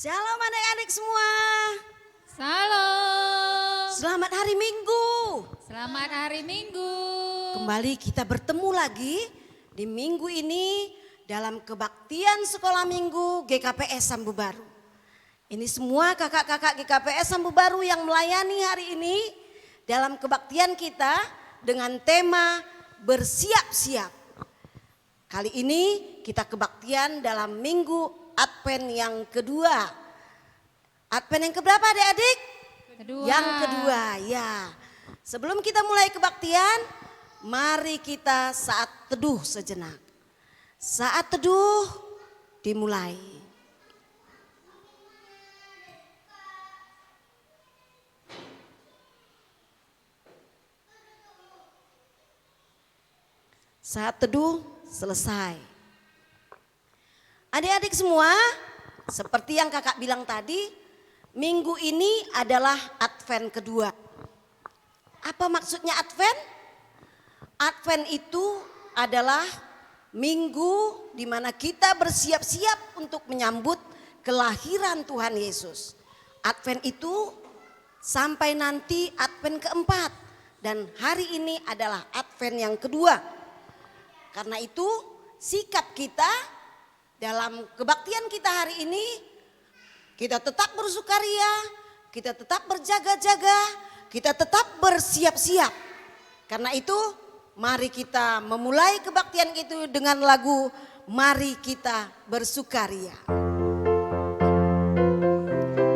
Shalom adik-adik semua. Salam. Selamat hari Minggu. Selamat hari Minggu. Kembali kita bertemu lagi di minggu ini dalam kebaktian sekolah minggu GKPS Sambu Baru. Ini semua kakak-kakak GKPS Sambu Baru yang melayani hari ini dalam kebaktian kita dengan tema bersiap-siap. Kali ini kita kebaktian dalam minggu Advent yang kedua. Advent yang keberapa adik-adik? Kedua. Yang kedua, ya. Sebelum kita mulai kebaktian, mari kita saat teduh sejenak. Saat teduh dimulai. Saat teduh selesai. Adik-adik semua, seperti yang kakak bilang tadi, minggu ini adalah Advent kedua. Apa maksudnya Advent? Advent itu adalah minggu di mana kita bersiap-siap untuk menyambut kelahiran Tuhan Yesus. Advent itu sampai nanti Advent keempat dan hari ini adalah Advent yang kedua. Karena itu sikap kita dalam kebaktian kita hari ini, kita tetap bersukaria, kita tetap berjaga-jaga, kita tetap bersiap-siap. Karena itu mari kita memulai kebaktian itu dengan lagu Mari Kita Bersukaria.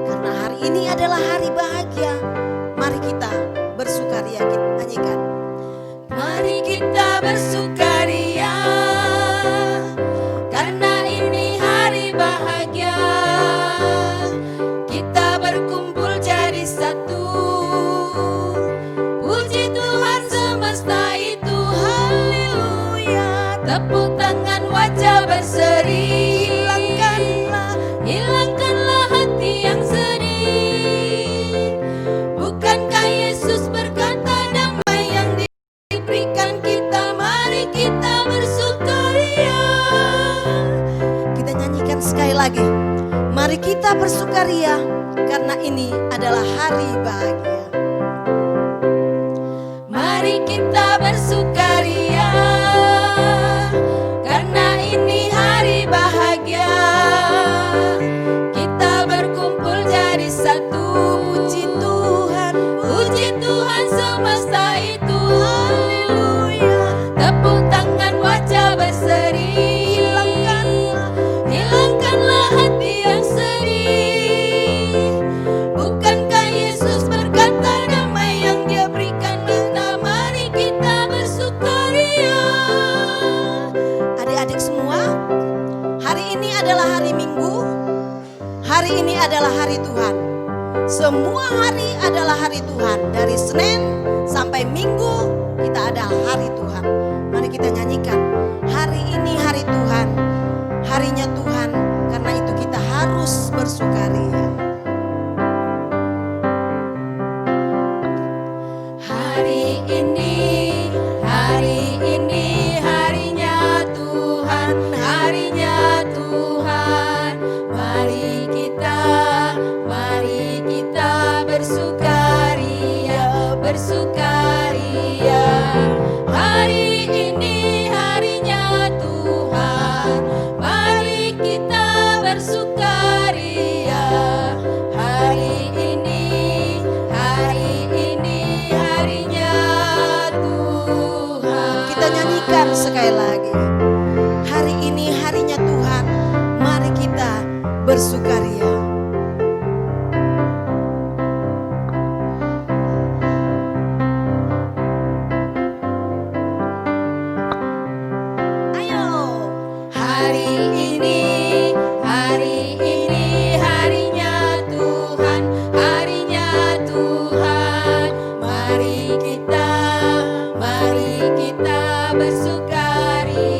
Karena hari ini adalah hari bahagia, mari kita bersukaria, kita nyanyikan. Mari kita bersukaria, karena ini hari bahagia. Kita berkumpul jadi satu. Puji Tuhan semesta itu, haleluya. Tepuk tangan wajah berseri. Hilangkanlah hati yang sedih. Bukankah Yesus berkata damai yang diberikan kita, mari kita bersukaria. Kita nyanyikan sekali lagi. Mari kita bersukaria karena ini adalah hari bahagia. Mari kita bersukaria karena ini hari bahagia. Kita berkumpul jadi satu. Puji Tuhan semesta itu, haleluya. Tepuk tangan wajah berseri. Hilangkanlah hati yang sedih. Bukankah Yesus berkata damai yang Dia berikan kita, mari kita bersukaria. Adik-adik semua, hari ini adalah hari Minggu. Hari ini adalah hari Tuhan. Semua hari adalah hari Tuhan. Dari Senin sampai Minggu kita ada hari Tuhan. Mari kita nyanyikan. Hari ini hari Tuhan. Harinya Tuhan. Karena itu kita harus bersukaria. Hari ini harinya Tuhan. Harinya Tuhan. Mari kita bersukaria, bersukaria. Hari ini harinya Tuhan. Mari kita bersukaria. Hari ini harinya Tuhan. Kita nyanyikan sekali lagi. Hari ini harinya Tuhan. Mari kita bersukaria. Mari kita bersukaria.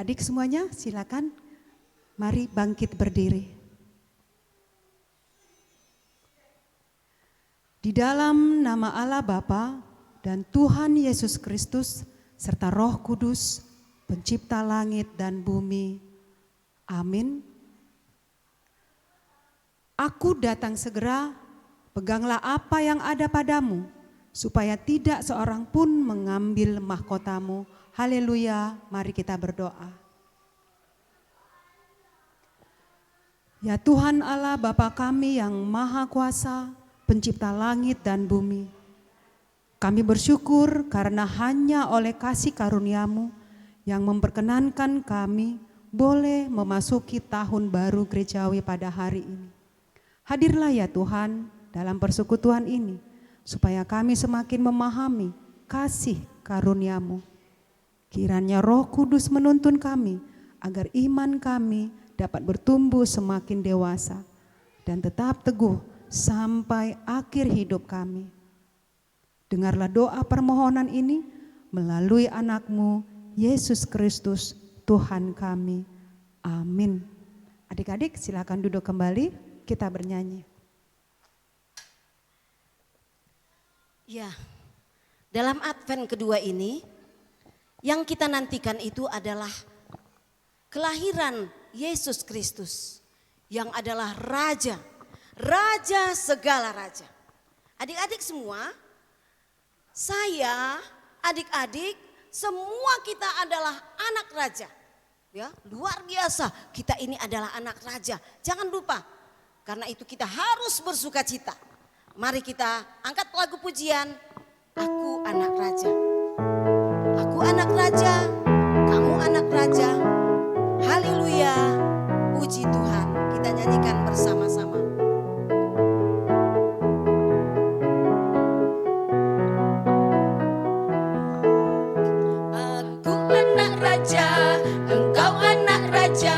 Adik-adik semuanya silakan mari bangkit berdiri. Di dalam nama Allah Bapa dan Tuhan Yesus Kristus serta Roh Kudus, pencipta langit dan bumi. Amin. Aku datang segera, peganglah apa yang ada padamu, supaya tidak seorang pun mengambil mahkotamu. Haleluya, mari kita berdoa. Ya Tuhan Allah Bapa kami yang Maha Kuasa, pencipta langit dan bumi. Kami bersyukur karena hanya oleh kasih karunia-Mu yang memperkenankan kami boleh memasuki tahun baru gerejawi pada hari ini. Hadirlah ya Tuhan dalam persekutuan ini, supaya kami semakin memahami kasih karunia-Mu. Kiranya Roh Kudus menuntun kami agar iman kami dapat bertumbuh semakin dewasa dan tetap teguh sampai akhir hidup kami. Dengarlah doa permohonan ini melalui anak-Mu Yesus Kristus Tuhan kami. Amin. Adik-adik silakan duduk kembali, kita bernyanyi. Ya, dalam Advent kedua ini yang kita nantikan itu adalah kelahiran Yesus Kristus yang adalah Raja, Raja segala Raja. Adik-adik semua, saya, adik-adik, semua kita adalah anak Raja. Ya, luar biasa, kita ini adalah anak Raja. Jangan lupa, karena itu kita harus bersuka cita. Mari kita angkat lagu pujian, Aku Anak Raja. Aku anak Raja, kamu anak Raja. Haleluya, puji Tuhan. Kita nyanyikan bersama-sama. Aku anak raja, engkau anak raja,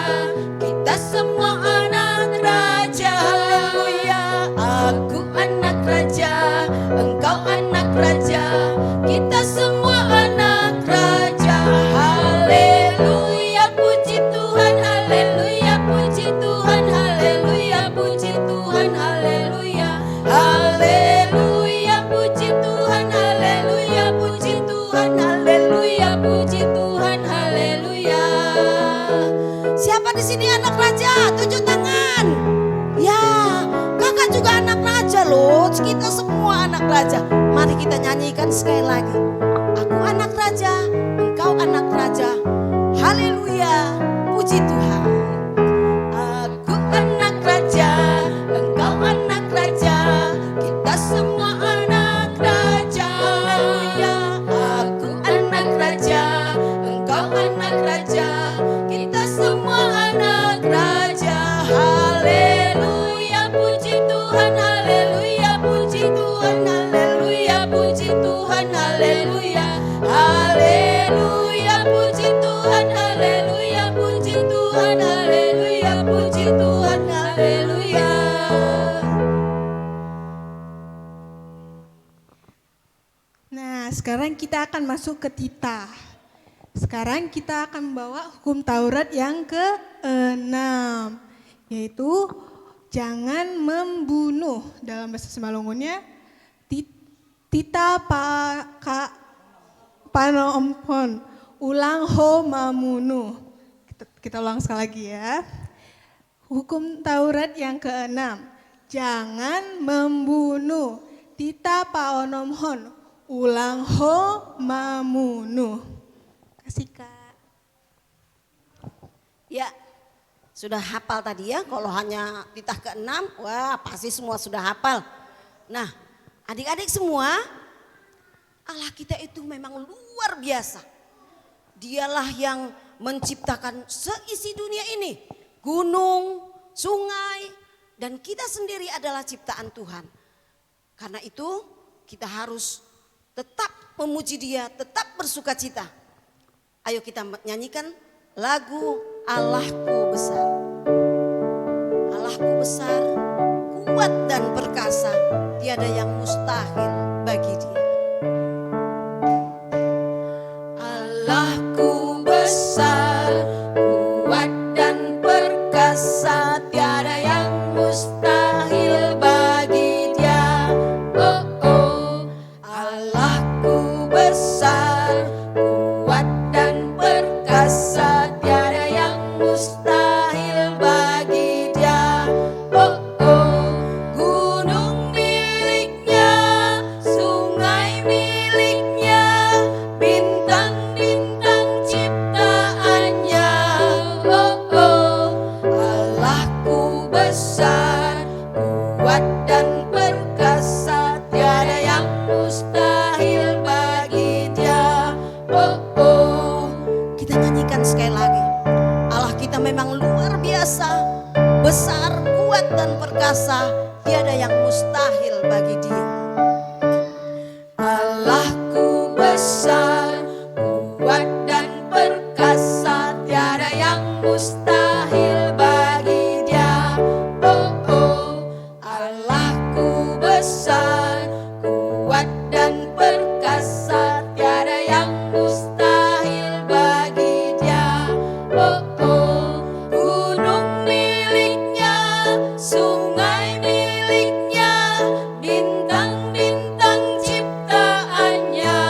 kita semua anak raja. Haleluya. Aku anak raja, engkau anak raja, kita semua anak raja. Haleluya, puji Tuhan. Haleluya, puji Tuhan. Haleluya, puji Tuhan. Haleluya. Haleluya, puji Tuhan. Haleluya, puji Tuhan. Haleluya, puji Tuhan. Haleluya. Siapa di sini anak Raja? Tunjuk tangan. Ya, kakak juga anak Raja loh. Kita semua anak Raja. Mari kita nyanyikan sekali lagi. Aku anak Raja, engkau anak Raja. Haleluya, puji Tuhan. Aku anak raja, engkau anak raja, kita semua anak raja. Haleluya. Aku anak raja, engkau anak raja, kita semua anak raja. Haleluya, puji Tuhan. Haleluya, puji Tuhan. Haleluya, puji Tuhan. Haleluya. Haleluya, puji Tuhan. Haleluya, puji Tuhan. Haleluya, puji Tuhan. Haleluya. Nah, sekarang kita akan masuk ke titah. Sekarang kita akan membawa hukum Taurat yang ke-6, yaitu jangan membunuh. Dalam bahasa Semalongonya, tita panompon, ulang ho mamunu. Kita ulang sekali lagi ya. Hukum Taurat yang ke-6, jangan membunuh. Tita paonomhon, ulang ho mamunu. Kasih Kak. Ya, sudah hafal tadi ya. Kalau hanya titah ke-6, wah pasti semua sudah hafal. Nah, adik-adik semua, Allah kita itu memang luar biasa. Dialah yang menciptakan seisi dunia ini. Gunung, sungai, dan kita sendiri adalah ciptaan Tuhan. Karena itu kita harus tetap memuji Dia, tetap bersuka cita. Ayo kita nyanyikan lagu Allahku besar. Allahku besar, kuat dan perkasa, tiada yang mustahil bagi Dia. Allahku besar, perkasa, tiada yang mustahil bagi Dia. Oh oh, Allahku besar, kuat dan perkasa, tiada yang mustahil bagi Dia. Oh oh, gunung miliknya, sungai miliknya, bintang-bintang ciptaannya. Oh oh, Allahku besar, kuat dan perkasa, tiada yang mustahil bagi Dia. Oh oh, Kita nyanyikan sekali lagi. Allah kita memang luar biasa, besar, kuat dan perkasa, tiada yang mustahil bagi Dia. Allahku besar, kuat dan perkasa, tiada yang mustahil bagi Dia. Oh oh, Allahku besar, kuat dan perkasa, tiada yang mustahil bagi Dia. Oh oh, gunung miliknya, sungai miliknya, bintang-bintang ciptaannya.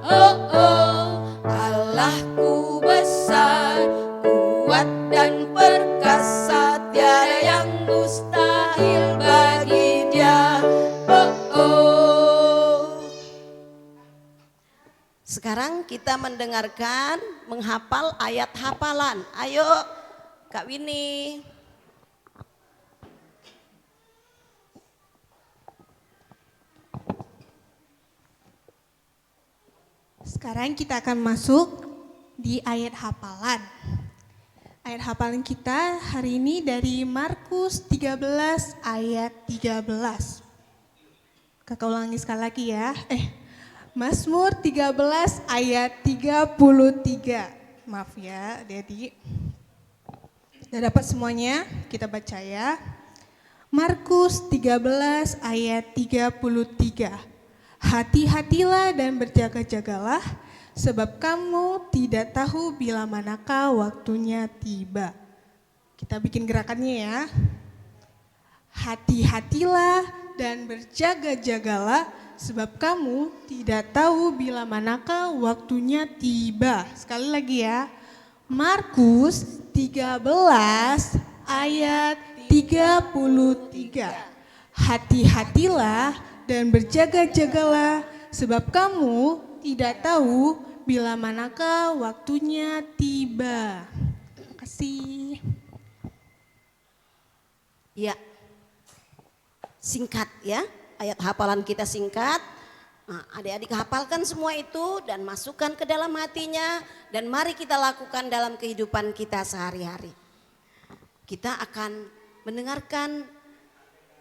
Oh oh, Allahku besar, kuat dan perkasa, tiada yang mustahil bagi Dia. Oh oh. Sekarang kita mendengarkan, menghafal ayat hafalan. Ayo Kak Winnie. Sekarang kita akan masuk di ayat hafalan. Ayat hafalan kita hari ini dari Markus 13 ayat 13. Kakak ulangi sekali lagi ya. Mazmur 13 ayat 33. Maaf ya, Dedi. Udah dapat semuanya? Kita baca ya. Markus 13 ayat 33. Hati-hatilah dan berjaga-jagalah, sebab kamu tidak tahu bila manakah waktunya tiba. Kita bikin gerakannya ya. Hati-hatilah dan berjaga-jagalah, sebab kamu tidak tahu bila manakah waktunya tiba. Sekali lagi ya. Markus 13 ayat 33. Hati-hatilah dan berjaga-jagalah, sebab kamu tidak tahu bila manakah waktunya tiba. Terima kasih. Ya, singkat ya, ayat hafalan kita singkat. Nah, adik-adik hafalkan semua itu dan masukkan ke dalam hatinya, dan mari kita lakukan dalam kehidupan kita sehari-hari. Kita akan mendengarkan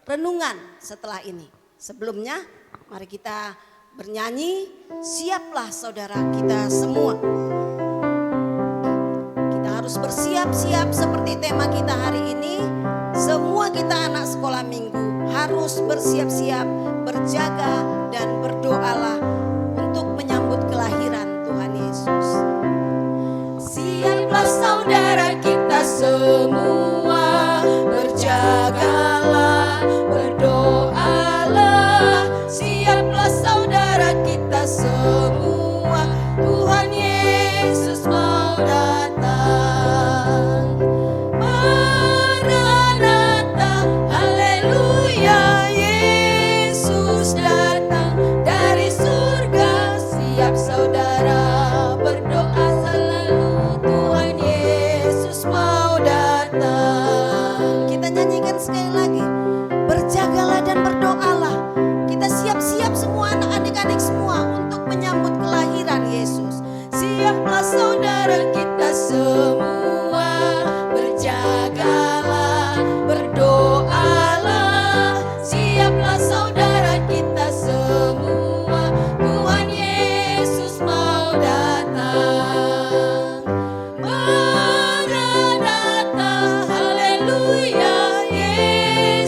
renungan setelah ini. Sebelumnya mari kita bernyanyi, siaplah saudara kita semua. Kita harus bersiap-siap seperti tema kita hari ini. Semua kita anak sekolah minggu harus bersiap-siap, berjaga dan berdoalah untuk menyambut kelahiran Tuhan Yesus. Siaplah saudara kita semua, berjagalah, berdoalah. Siaplah saudara kita semua, Tuhan Yesus mau datang. Maranatha, haleluya, Yesus datang dari surga. Siap saudara, berdoa selalu, Tuhan Yesus mau datang. Kita nyanyikan sekali lagi, berjagalah dan berdoalah. Kita siap-siap semua anak-adik semua untuk menyambut kelahiran Yesus. Siaplah saudara kita semua, berjagalah, berdoalah. Siaplah saudara kita semua, Tuhan Yesus mau datang. Maranatha, haleluya, Yesus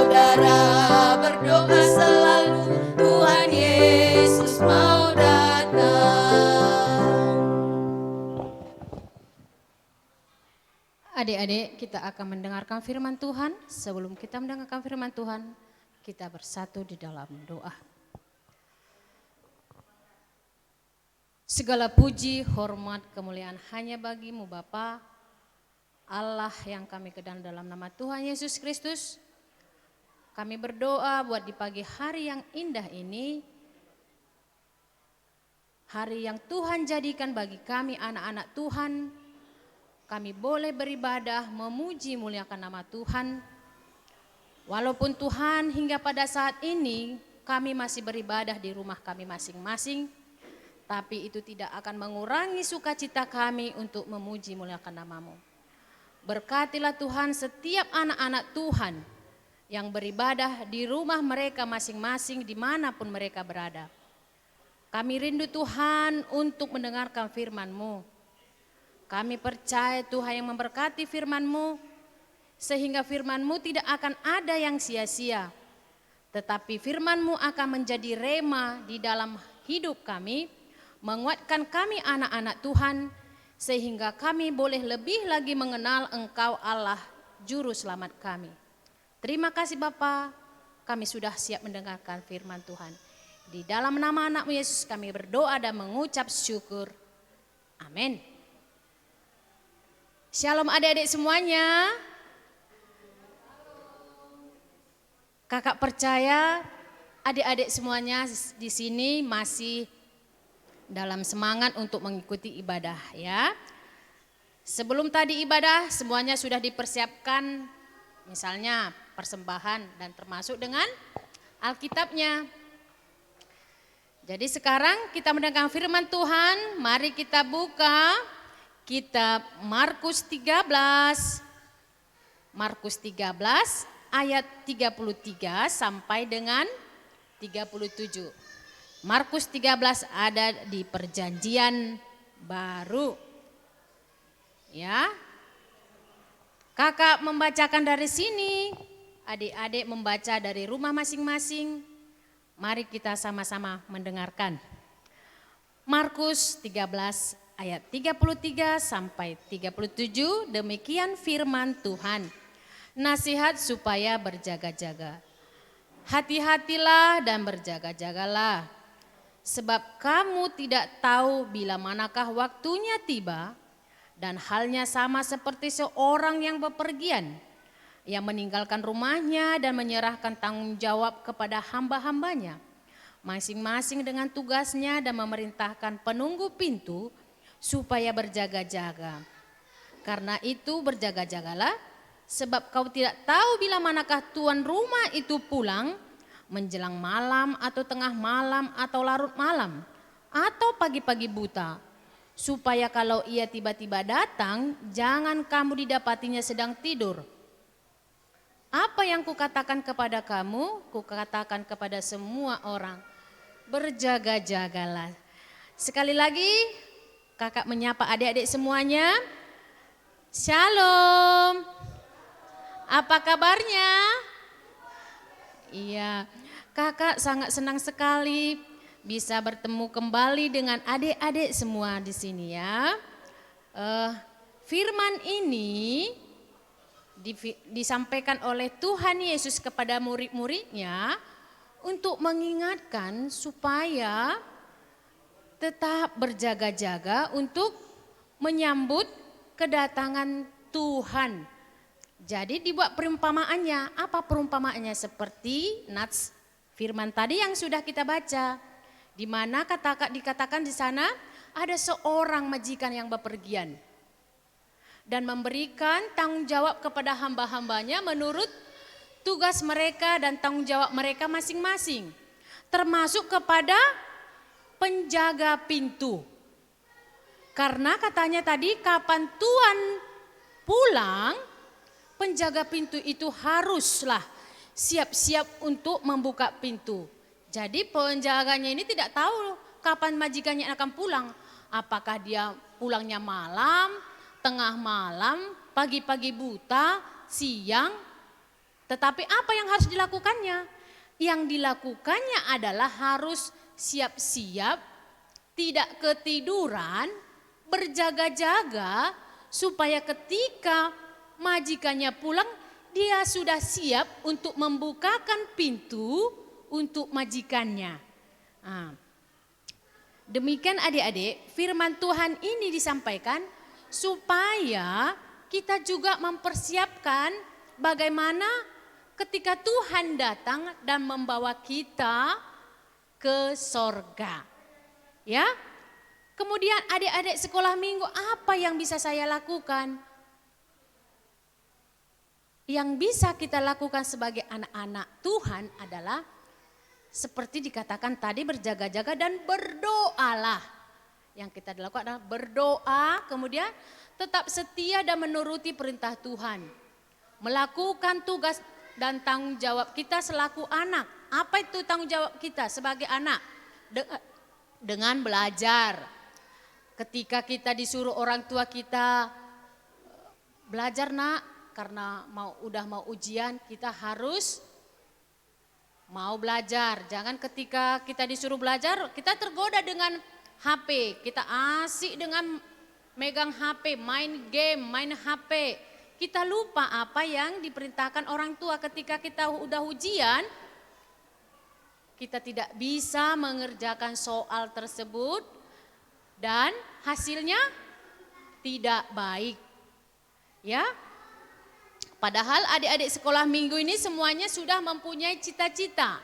saudara berdoa selalu, Tuhan Yesus mau datang. Adik-adik, kita akan mendengarkan firman Tuhan. Sebelum kita mendengarkan firman Tuhan, kita bersatu di dalam doa. Segala puji, hormat, kemuliaan hanya bagi-Mu Bapa, Allah yang kami kenal dalam nama Tuhan Yesus Kristus. Kami berdoa buat di pagi hari yang indah ini, hari yang Tuhan jadikan bagi kami anak-anak Tuhan. Kami boleh beribadah, memuji, muliakan nama Tuhan. Walaupun Tuhan hingga pada saat ini kami masih beribadah di rumah kami masing-masing, tapi itu tidak akan mengurangi sukacita kami untuk memuji muliakan nama-Mu. Berkatilah Tuhan setiap anak-anak Tuhan yang beribadah di rumah mereka masing-masing dimanapun mereka berada. Kami rindu Tuhan untuk mendengarkan firman-Mu. Kami percaya Tuhan yang memberkati firman-Mu, sehingga firman-Mu tidak akan ada yang sia-sia. Tetapi firman-Mu akan menjadi rema di dalam hidup kami, menguatkan kami anak-anak Tuhan, sehingga kami boleh lebih lagi mengenal Engkau Allah, Juru Selamat kami. Terima kasih Bapa, kami sudah siap mendengarkan firman Tuhan. Di dalam nama anak-Mu Yesus kami berdoa dan mengucap syukur. Amin. Shalom adik-adik semuanya. Kakak percaya adik-adik semuanya di sini masih dalam semangat untuk mengikuti ibadah ya. Sebelum tadi ibadah semuanya sudah dipersiapkan, misalnya persembahan dan termasuk dengan Alkitabnya. Jadi sekarang kita mendengar firman Tuhan, mari kita buka kitab Markus 13. Markus 13 ayat 33 sampai dengan 37. Markus 13 ada di perjanjian baru. Ya. Kakak membacakan dari sini, adik-adik membaca dari rumah masing-masing. Mari kita sama-sama mendengarkan. Markus 13 ayat 33 sampai 37, demikian firman Tuhan. Nasihat supaya berjaga-jaga. Hati-hatilah dan berjaga-jagalah. Sebab kamu tidak tahu bila manakah waktunya tiba, dan halnya sama seperti seorang yang bepergian, yang meninggalkan rumahnya dan menyerahkan tanggung jawab kepada hamba-hambanya, masing-masing dengan tugasnya, dan memerintahkan penunggu pintu supaya berjaga-jaga. Karena itu berjaga-jagalah, sebab kau tidak tahu bila manakah tuan rumah itu pulang, menjelang malam atau tengah malam atau larut malam atau pagi-pagi buta, supaya kalau ia tiba-tiba datang, jangan kamu didapatinya sedang tidur. Apa yang kukatakan kepada kamu, kukatakan kepada semua orang, berjaga-jagalah. Sekali lagi, kakak menyapa adik-adik semuanya. Shalom. Apa kabarnya? Iya, kakak sangat senang sekali bisa bertemu kembali dengan adik-adik semua di sini ya. Firman ini disampaikan oleh Tuhan Yesus kepada murid-muridnya untuk mengingatkan supaya tetap berjaga-jaga untuk menyambut kedatangan Tuhan. Jadi dibuat perumpamaannya. Apa perumpamaannya? Seperti nats firman tadi yang sudah kita baca, di mana dikatakan di sana ada seorang majikan yang bepergian dan memberikan tanggung jawab kepada hamba-hambanya menurut tugas mereka dan tanggung jawab mereka masing-masing, termasuk kepada penjaga pintu. Karena katanya tadi kapan Tuhan pulang, penjaga pintu itu haruslah siap-siap untuk membuka pintu. Jadi penjaganya ini tidak tahu kapan majikannya akan pulang. Apakah dia pulangnya malam, tengah malam, pagi-pagi buta, siang, Tetapi apa yang harus dilakukannya? Yang dilakukannya adalah harus siap-siap, tidak ketiduran, berjaga-jaga supaya ketika majikannya pulang dia sudah siap untuk membukakan pintu untuk majikannya. Nah, demikian adik-adik, firman Tuhan ini disampaikan supaya kita juga mempersiapkan bagaimana ketika Tuhan datang dan membawa kita ke sorga. Ya, kemudian adik-adik sekolah minggu, apa yang bisa saya lakukan? Yang bisa kita lakukan sebagai anak-anak Tuhan adalah seperti dikatakan tadi, berjaga-jaga dan berdoalah. Yang kita lakukan adalah berdoa, kemudian tetap setia dan menuruti perintah Tuhan. Melakukan tugas dan tanggung jawab kita selaku anak. Apa itu tanggung jawab kita sebagai anak? Dengan belajar. Ketika kita disuruh orang tua kita, belajar nak, karena udah mau ujian, kita harus mau belajar. Jangan ketika kita disuruh belajar, kita tergoda dengan HP. Kita asik dengan megang HP, main game, main HP. Kita lupa apa yang diperintahkan orang tua. Ketika kita udah ujian, kita tidak bisa mengerjakan soal tersebut dan hasilnya tidak baik. Ya. Padahal adik-adik sekolah minggu ini semuanya sudah mempunyai cita-cita.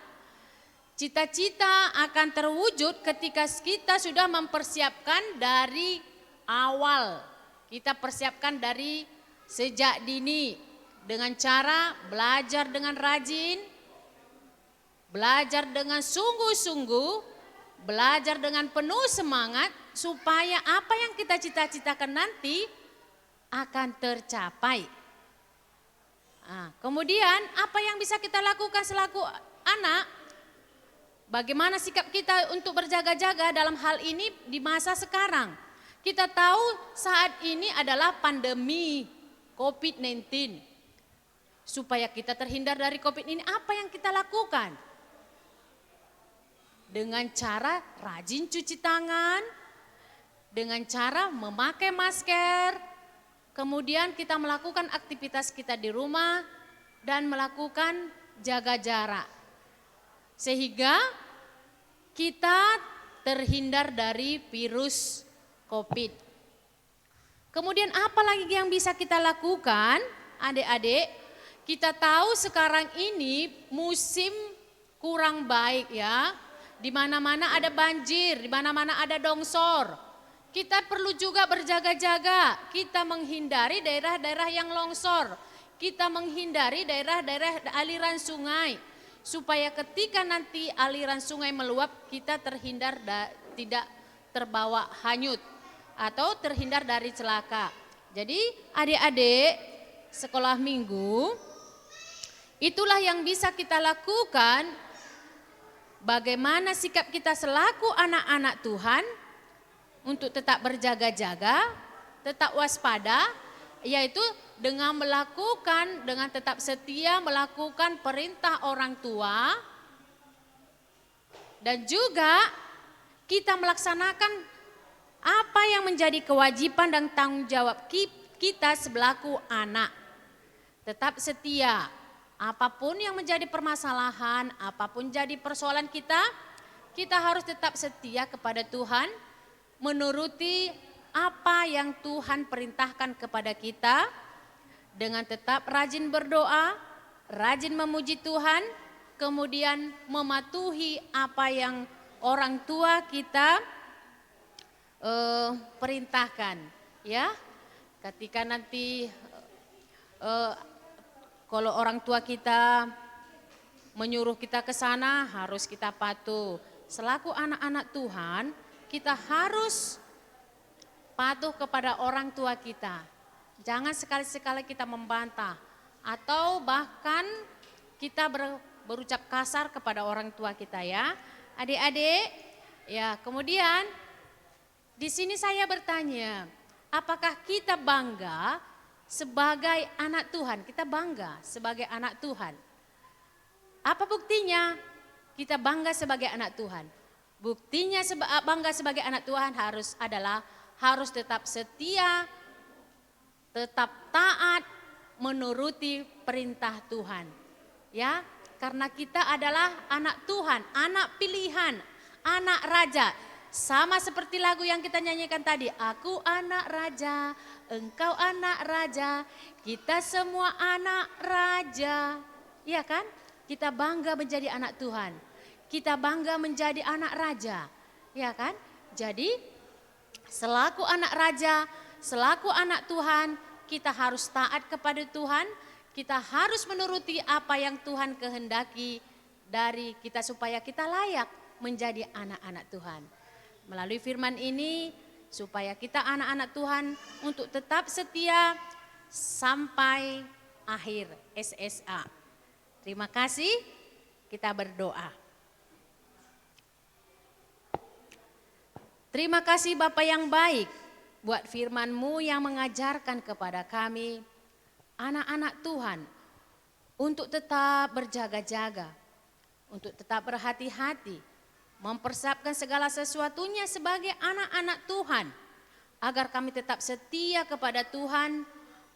Cita-cita akan terwujud ketika kita sudah mempersiapkan dari awal. Kita persiapkan dari sejak dini dengan cara belajar dengan rajin, belajar dengan sungguh-sungguh, belajar dengan penuh semangat supaya apa yang kita cita-citakan nanti akan tercapai. Nah, kemudian apa yang bisa kita lakukan selaku anak? Bagaimana sikap kita untuk berjaga-jaga dalam hal ini di masa sekarang? Kita tahu saat ini adalah pandemi COVID-19. Supaya kita terhindar dari COVID ini, apa yang kita lakukan? Dengan cara rajin cuci tangan, dengan cara memakai masker, kemudian kita melakukan aktivitas kita di rumah dan melakukan jaga jarak. Sehingga kita terhindar dari virus COVID. Kemudian apa lagi yang bisa kita lakukan adik-adik? Kita tahu sekarang ini musim kurang baik ya. Di mana-mana ada banjir, di mana-mana ada longsor. Kita perlu juga berjaga-jaga, kita menghindari daerah-daerah yang longsor, kita menghindari daerah-daerah aliran sungai, supaya ketika nanti aliran sungai meluap, kita terhindar tidak terbawa hanyut atau terhindar dari celaka. Jadi adik-adik sekolah minggu, itulah yang bisa kita lakukan, bagaimana sikap kita selaku anak-anak Tuhan, untuk tetap berjaga-jaga, tetap waspada, yaitu dengan tetap setia melakukan perintah orang tua, dan juga kita melaksanakan apa yang menjadi kewajiban dan tanggung jawab kita selaku anak. Tetap setia, apapun yang menjadi permasalahan, apapun jadi persoalan kita harus tetap setia kepada Tuhan, menuruti apa yang Tuhan perintahkan kepada kita, dengan tetap rajin berdoa, rajin memuji Tuhan, kemudian mematuhi apa yang orang tua kita perintahkan. Ya, ketika nanti kalau orang tua kita menyuruh kita ke sana, harus kita patuh. Selaku anak-anak Tuhan, kita harus patuh kepada orang tua kita. Jangan sekali-sekali kita membantah atau bahkan kita berucap kasar kepada orang tua kita ya. Adik-adik, ya kemudian di sini saya bertanya, apakah kita bangga sebagai anak Tuhan. Kita bangga sebagai anak Tuhan. Apa buktinya? Kita bangga sebagai anak Tuhan. Buktinya bangga sebagai anak Tuhan harus tetap setia, tetap taat, menuruti perintah Tuhan. Ya, karena kita adalah anak Tuhan, anak pilihan, anak raja. Sama seperti lagu yang kita nyanyikan tadi, aku anak raja, engkau anak raja, kita semua anak raja. Iya kan? Kita bangga menjadi anak Tuhan. Kita bangga menjadi anak raja. Ya kan? Jadi selaku anak raja, selaku anak Tuhan, kita harus taat kepada Tuhan. Kita harus menuruti apa yang Tuhan kehendaki dari kita supaya kita layak menjadi anak-anak Tuhan. Melalui firman ini supaya kita anak-anak Tuhan untuk tetap setia sampai akhir SSA. Terima kasih, kita berdoa. Terima kasih Bapa yang baik buat firman-Mu yang mengajarkan kepada kami anak-anak Tuhan untuk tetap berjaga-jaga, untuk tetap berhati-hati, mempersiapkan segala sesuatunya sebagai anak-anak Tuhan, agar kami tetap setia kepada Tuhan,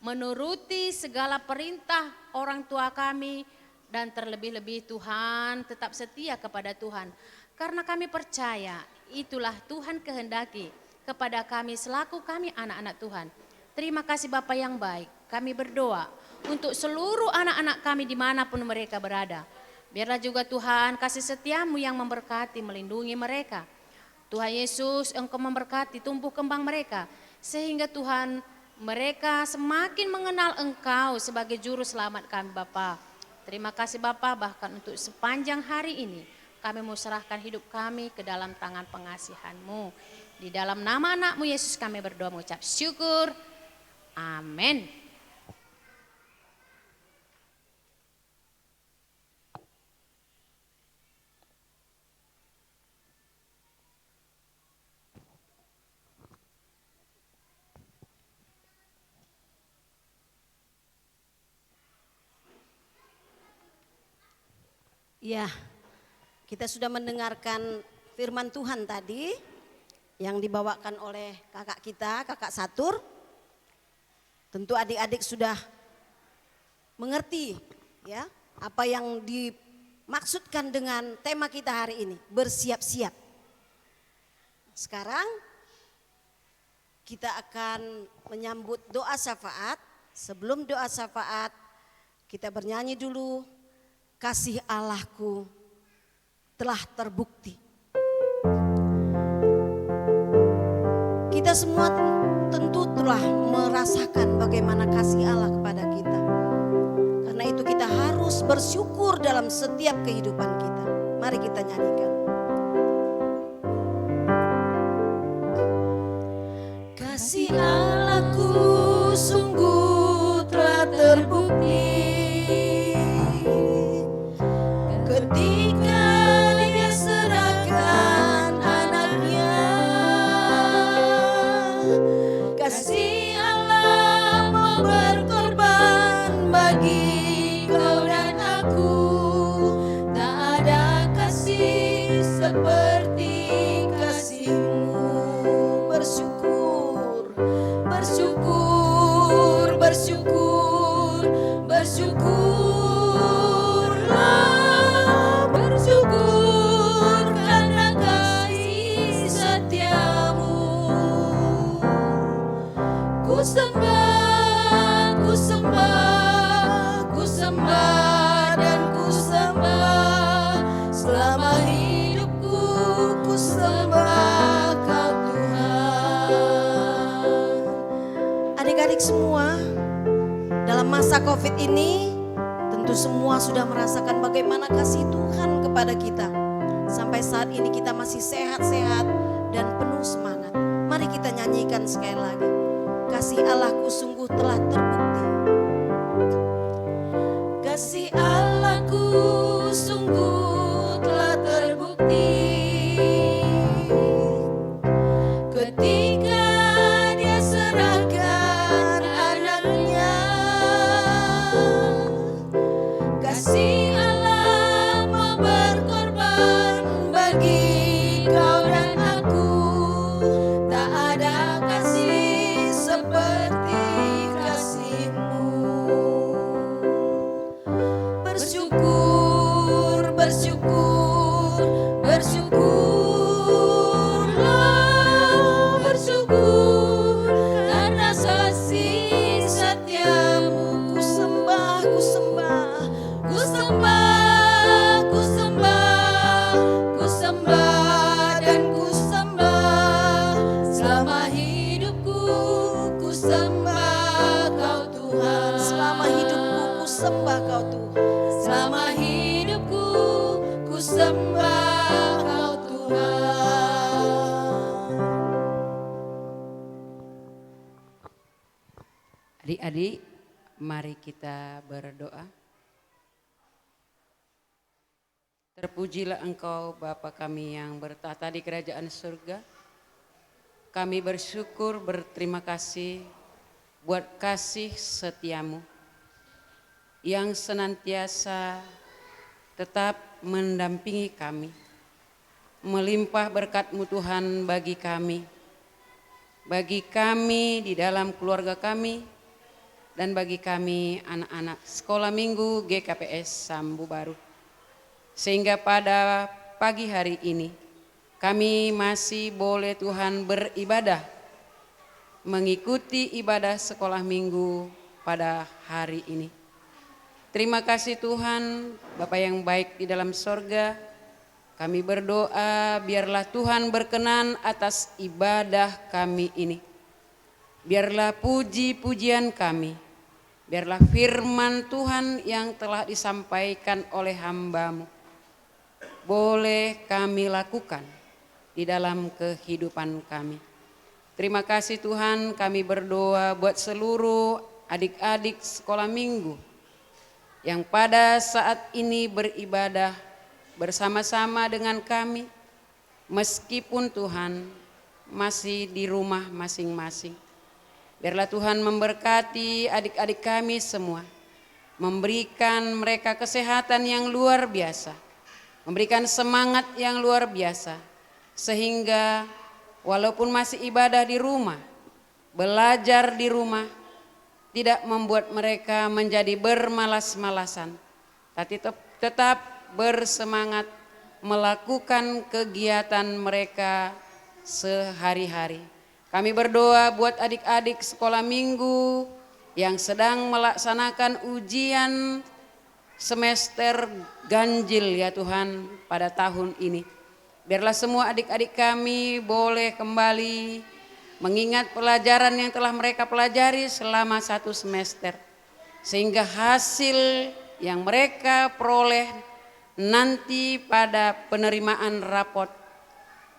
menuruti segala perintah orang tua kami, dan terlebih-lebih Tuhan tetap setia kepada Tuhan. Karena kami percaya itulah Tuhan kehendaki kepada kami selaku kami anak-anak Tuhan. Terima kasih Bapa yang baik. Kami berdoa untuk seluruh anak-anak kami dimanapun mereka berada. Biarlah juga Tuhan kasih setiamu yang memberkati, melindungi mereka. Tuhan Yesus, Engkau memberkati tumbuh kembang mereka. Sehingga Tuhan mereka semakin mengenal Engkau sebagai juru selamat kami Bapa. Terima kasih Bapa, bahkan untuk sepanjang hari ini kami mau serahkan hidup kami ke dalam tangan pengasihan-Mu. Di dalam nama anak-Mu Yesus kami berdoa mengucap syukur. Amin. Ya, kita sudah mendengarkan firman Tuhan tadi yang dibawakan oleh kakak kita, kakak Satur. Tentu adik-adik sudah mengerti ya apa yang dimaksudkan dengan tema kita hari ini, bersiap-siap. Sekarang kita akan menyambut doa syafaat. Sebelum doa syafaat kita bernyanyi dulu, kasih Allahku telah terbukti. Kita semua tentu telah merasakan bagaimana kasih Allah kepada kita. Karena itu kita harus bersyukur dalam setiap kehidupan kita. Mari kita nyanyikan. Kasih Allahku sungguh telah terbukti. Ketika Dia serahkan anaknya, kasih Allah mau berkorban bagi kau dan aku. Tak ada kasih seperti kasih-Mu. Bersyukur, Bersyukur, bersyukur, bersyukurlah, bersyukur karena kasih setia-Mu. Ku sembah, ku sembah, ku sembah dan ku sembah. Selama hidupku ku sembah Kau Tuhan. adik-adik semua, dalam masa COVID ini tentu semua sudah merasakan bagaimana kasih Tuhan kepada kita. Sampai saat ini kita masih sehat-sehat dan penuh semangat. Mari kita nyanyikan sekali lagi. Kasih Allahku sungguh telah terbukti. Kasih Allahku sungguh telah terbukti. Ketika Dia serahkan anaknya, Adik-adik, mari kita berdoa. Terpujilah Engkau Bapa kami yang bertahta di kerajaan surga. Kami bersyukur, berterima kasih buat kasih setiamu yang senantiasa tetap mendampingi kami. Melimpah berkat-Mu Tuhan bagi kami di dalam keluarga kami, dan bagi kami anak-anak sekolah minggu GKPS Sambu Baru. Sehingga pada pagi hari ini kami masih boleh Tuhan beribadah, mengikuti ibadah sekolah minggu pada hari ini. Terima kasih Tuhan, Bapa yang baik di dalam sorga. Kami berdoa biarlah Tuhan berkenan atas ibadah kami ini. Biarlah puji-pujian kami, biarlah firman Tuhan yang telah disampaikan oleh hamba-Mu boleh kami lakukan di dalam kehidupan kami. Terima kasih Tuhan, kami berdoa buat seluruh adik-adik sekolah minggu yang pada saat ini beribadah bersama-sama dengan kami, meskipun Tuhan masih di rumah masing-masing. Biarlah Tuhan memberkati adik-adik kami semua, memberikan mereka kesehatan yang luar biasa, memberikan semangat yang luar biasa, sehingga walaupun masih ibadah di rumah, belajar di rumah, tidak membuat mereka menjadi bermalas-malasan, tapi tetap bersemangat melakukan kegiatan mereka sehari-hari. Kami berdoa buat adik-adik sekolah minggu yang sedang melaksanakan ujian semester ganjil ya Tuhan pada tahun ini. Biarlah semua adik-adik kami boleh kembali mengingat pelajaran yang telah mereka pelajari selama 1 semester. Sehingga hasil yang mereka peroleh nanti pada penerimaan rapot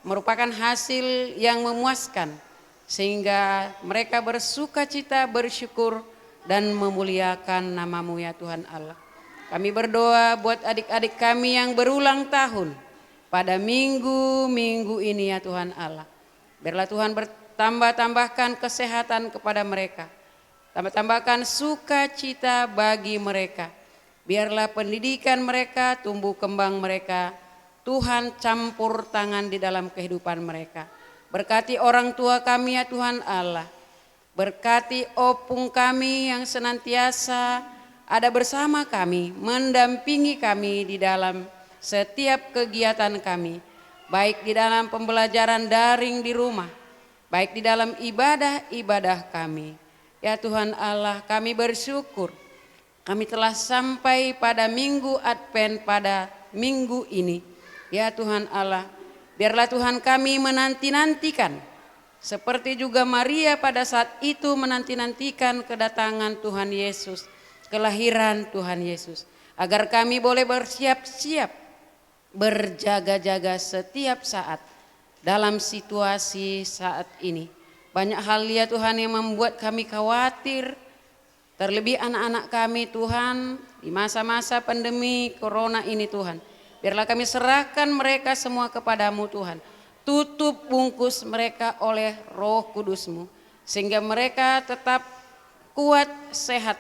merupakan hasil yang memuaskan. Sehingga mereka bersuka cita, bersyukur dan memuliakan nama-Mu ya Tuhan Allah. Kami berdoa buat adik-adik kami yang berulang tahun pada minggu-minggu ini ya Tuhan Allah. Biarlah Tuhan bertambah-tambahkan kesehatan kepada mereka. Tambah-tambahkan sukacita bagi mereka. Biarlah pendidikan mereka, tumbuh kembang mereka, Tuhan campur tangan di dalam kehidupan mereka. Berkati orang tua kami ya Tuhan Allah. Berkati opung kami yang senantiasa ada bersama kami, mendampingi kami di dalam setiap kegiatan kami, baik di dalam pembelajaran daring di rumah, baik di dalam ibadah-ibadah kami. Ya Tuhan Allah, kami bersyukur, kami telah sampai pada minggu Advent pada minggu ini. Ya Tuhan Allah, biarlah Tuhan kami menanti-nantikan, seperti juga Maria pada saat itu menanti-nantikan kedatangan Tuhan Yesus, kelahiran Tuhan Yesus, agar kami boleh bersiap-siap, berjaga-jaga setiap saat dalam situasi saat ini. Banyak hal ya Tuhan yang membuat kami khawatir, terlebih anak-anak kami Tuhan di masa-masa pandemi corona ini Tuhan. Biarlah kami serahkan mereka semua kepadamu Tuhan. Tutup bungkus mereka oleh Roh Kudus-Mu, sehingga mereka tetap kuat, sehat,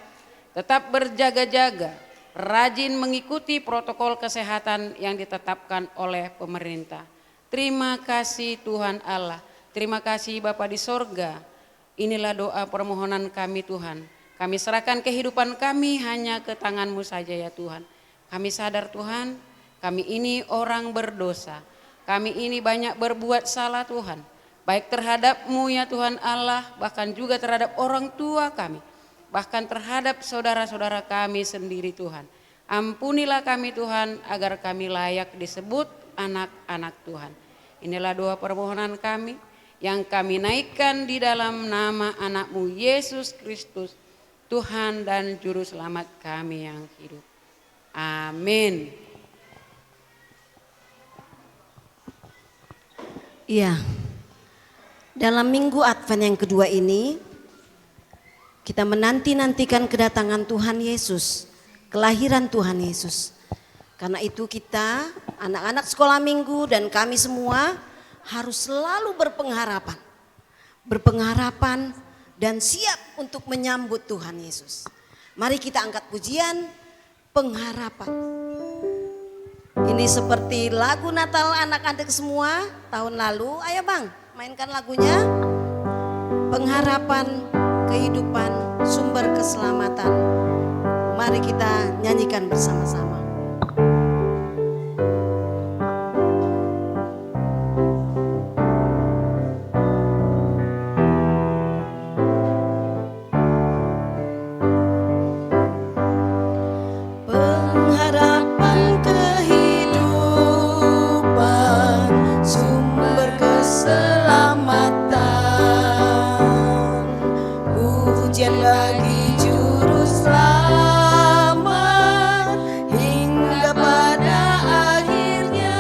tetap berjaga-jaga, rajin mengikuti protokol kesehatan yang ditetapkan oleh pemerintah. Terima kasih Tuhan Allah, terima kasih Bapa di sorga. Inilah doa permohonan kami Tuhan. Kami serahkan kehidupan kami hanya ke tangan-Mu saja ya Tuhan. Kami sadar Tuhan, kami ini orang berdosa. Kami ini banyak berbuat salah Tuhan. Baik terhadap-Mu ya Tuhan Allah, bahkan juga terhadap orang tua kami. Bahkan terhadap saudara-saudara kami sendiri Tuhan. Ampunilah kami Tuhan agar kami layak disebut anak-anak Tuhan. Inilah doa permohonan kami yang kami naikkan di dalam nama anak-Mu Yesus Kristus, Tuhan dan Juru Selamat kami yang hidup. Amin. Iya, dalam minggu Advent yang kedua ini Kita menanti-nantikan kedatangan Tuhan Yesus, kelahiran Tuhan Yesus. Karena itu kita, anak-anak sekolah minggu dan kami semua harus selalu berpengharapan. Berpengharapan dan siap untuk menyambut Tuhan Yesus. Mari kita angkat pujian pengharapan. Ini seperti lagu Natal anak-anak semua tahun lalu. Ayo Bang, mainkan lagunya. Pengharapan kehidupan, sumber keselamatan. Mari kita nyanyikan bersama-sama. Pengharapan kehidupan, sumber keselamatan. Pujian bagi juru selamat hingga pada akhirnya.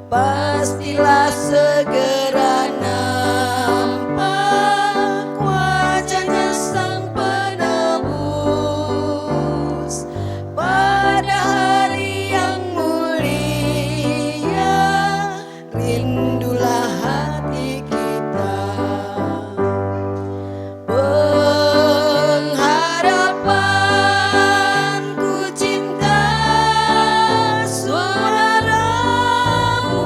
Pastilah segera nampak wajahnya sang penebus pada hari yang mulia. Rindulah hati kita. Pengharapan ku cinta suaramu,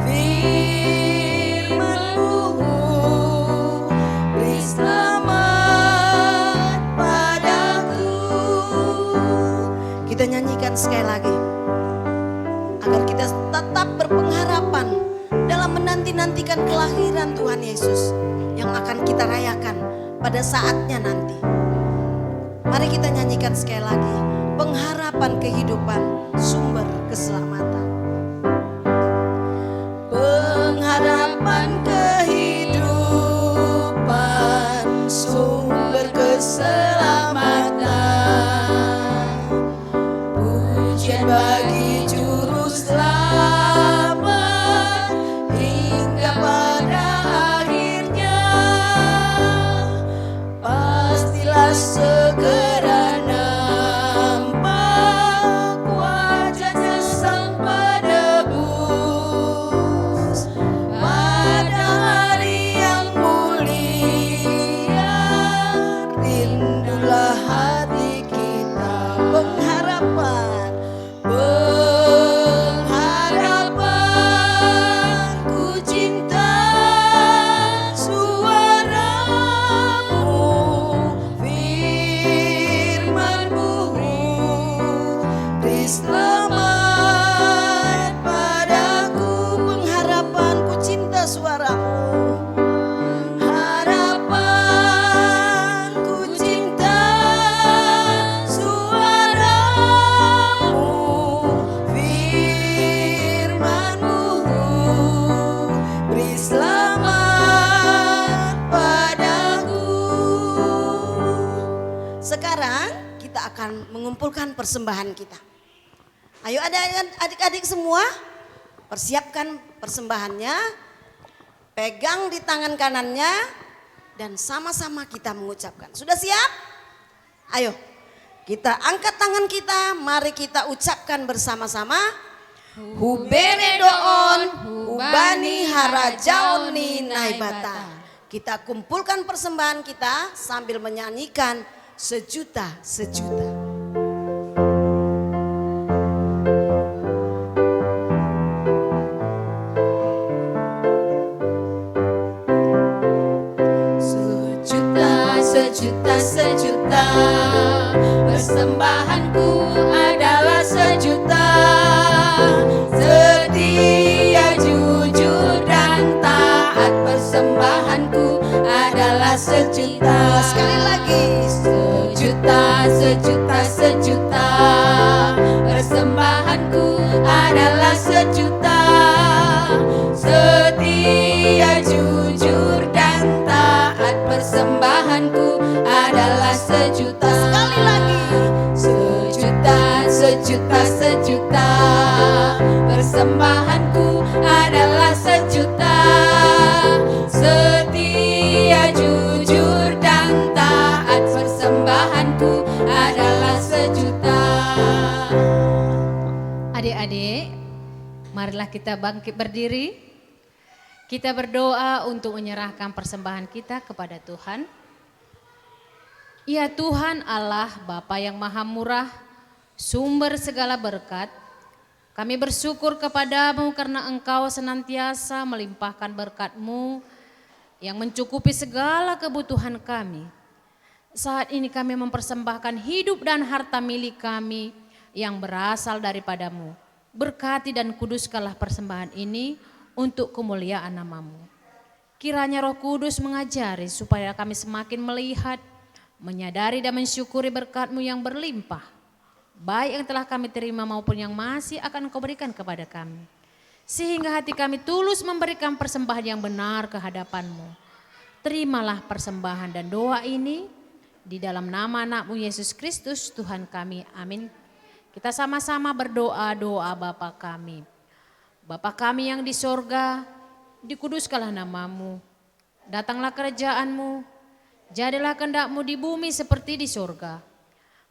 firman-Mu beri selamat padaku. Kita nyanyikan sekali lagi agar kita tetap berpengharapan dalam menanti-nantikan kelahiran Tuhan Yesus yang akan kita rayakan pada saatnya nanti. Mari kita nyanyikan sekali lagi, pengharapan kehidupan, sumber keselamatan. Pengharapan kehidupan, sumber keselamatan. Pujian bagi juru selamat hingga pada akhirnya. Pastilah segera nampak wajahnya sang penebus pada hari yang mulia. Rindulah hati kita. Pengharapan, pengharapan ku cinta suaramu, firman-Mu beri selamat padaku. Pengharapan ku cinta suaramu, harapan ku cinta suaramu, firman-Mu beri selamat padaku. Sekarang kita akan mengumpulkan persembahan kita. Ayo adik-adik semua, persiapkan persembahannya, pegang di tangan kanannya, dan sama-sama kita mengucapkan. Sudah siap? Ayo, kita angkat tangan kita, mari kita ucapkan bersama-sama. Hubene doon, hubani harajaoni naibata. Kita kumpulkan persembahan kita sambil menyanyikan sejuta-sejuta. Sejuta-sejuta, persembahanku adalah sejuta. Setia, jujur dan taat, persembahanku adalah sejuta. Sekali lagi, sejuta, persembahanku adalah sejuta. Setia, jujur dan taat, persembahanku adalah sejuta. Sekali lagi, sejuta, persembahanku adalah sejuta. Setia, jujur adik-adik, marilah kita bangkit berdiri. Kita berdoa untuk menyerahkan persembahan kita kepada Tuhan. Ya Tuhan Allah, Bapa yang Maha Murah, sumber segala berkat, kami bersyukur kepadamu karena Engkau senantiasa melimpahkan berkat-Mu yang mencukupi segala kebutuhan kami. Saat ini kami mempersembahkan hidup dan harta milik kami yang berasal daripadamu. Berkati dan kuduskanlah persembahan ini untuk kemuliaan nama-Mu. Kiranya Roh Kudus mengajari supaya kami semakin melihat, menyadari dan mensyukuri berkat-Mu yang berlimpah, baik yang telah kami terima maupun yang masih akan Engkau berikan kepada kami. Sehingga hati kami tulus memberikan persembahan yang benar ke hadapan-Mu. Terimalah persembahan dan doa ini di dalam nama anak-Mu Yesus Kristus Tuhan kami. Amin. Kita sama-sama berdoa doa Bapa kami. Bapa kami yang di sorga, dikuduskanlah nama-Mu. Datanglah kerajaan-Mu, jadilah kehendak-Mu di bumi seperti di sorga.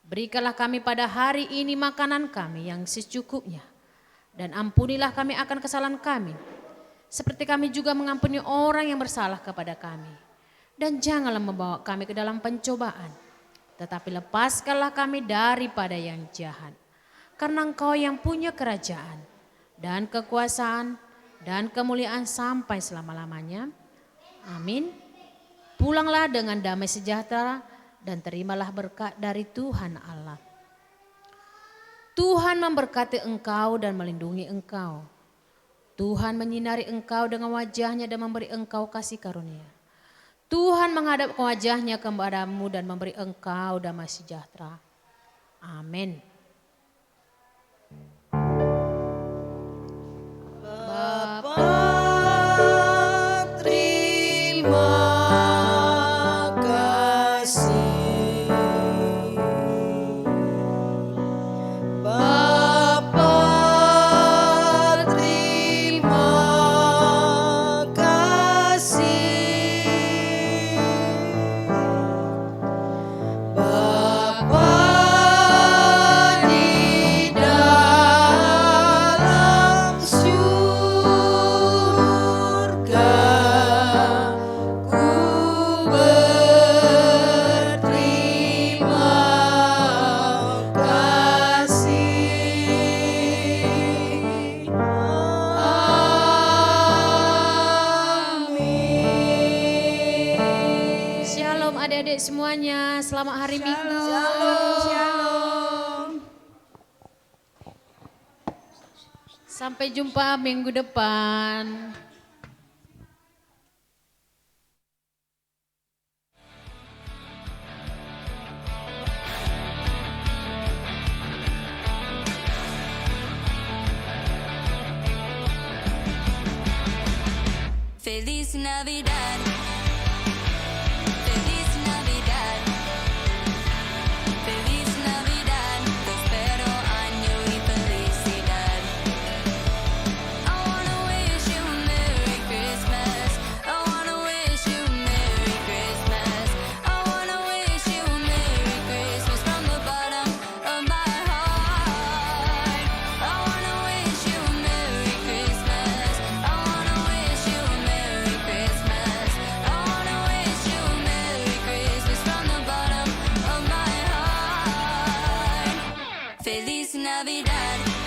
Berikanlah kami pada hari ini makanan kami yang secukupnya. Dan ampunilah kami akan kesalahan kami, seperti kami juga mengampuni orang yang bersalah kepada kami. Dan janganlah membawa kami ke dalam pencobaan, tetapi lepaskanlah kami daripada yang jahat. Karena Engkau yang punya kerajaan dan kekuasaan dan kemuliaan sampai selama-lamanya. Amin. Pulanglah dengan damai sejahtera dan terimalah berkat dari Tuhan Allah. Tuhan memberkati engkau dan melindungi engkau. Tuhan menyinari engkau dengan wajah-Nya dan memberi engkau kasih karunia. Tuhan menghadap wajah-Nya kepadamu dan memberi engkau damai sejahtera. Amin. Bapa, terima kasih. Bapa, terima kasih. Bapa di dalam surga, ku berterima kasih. Amin. Shalom adik-adik semuanya, selamat hari Minggu. Shalom. Sampai jumpa minggu depan. Feliz Navidad. Feliz Navidad. Feliz Navidad. Prospero año y felicidad. I wanna wish you a Merry Christmas. I wanna wish you a Merry Christmas. I wanna wish you a Merry Christmas from the bottom of my heart. I wanna wish you a Merry Christmas. I wanna wish you a Merry Christmas. I wanna wish you a Merry Christmas from the bottom of my heart. Feliz Navidad.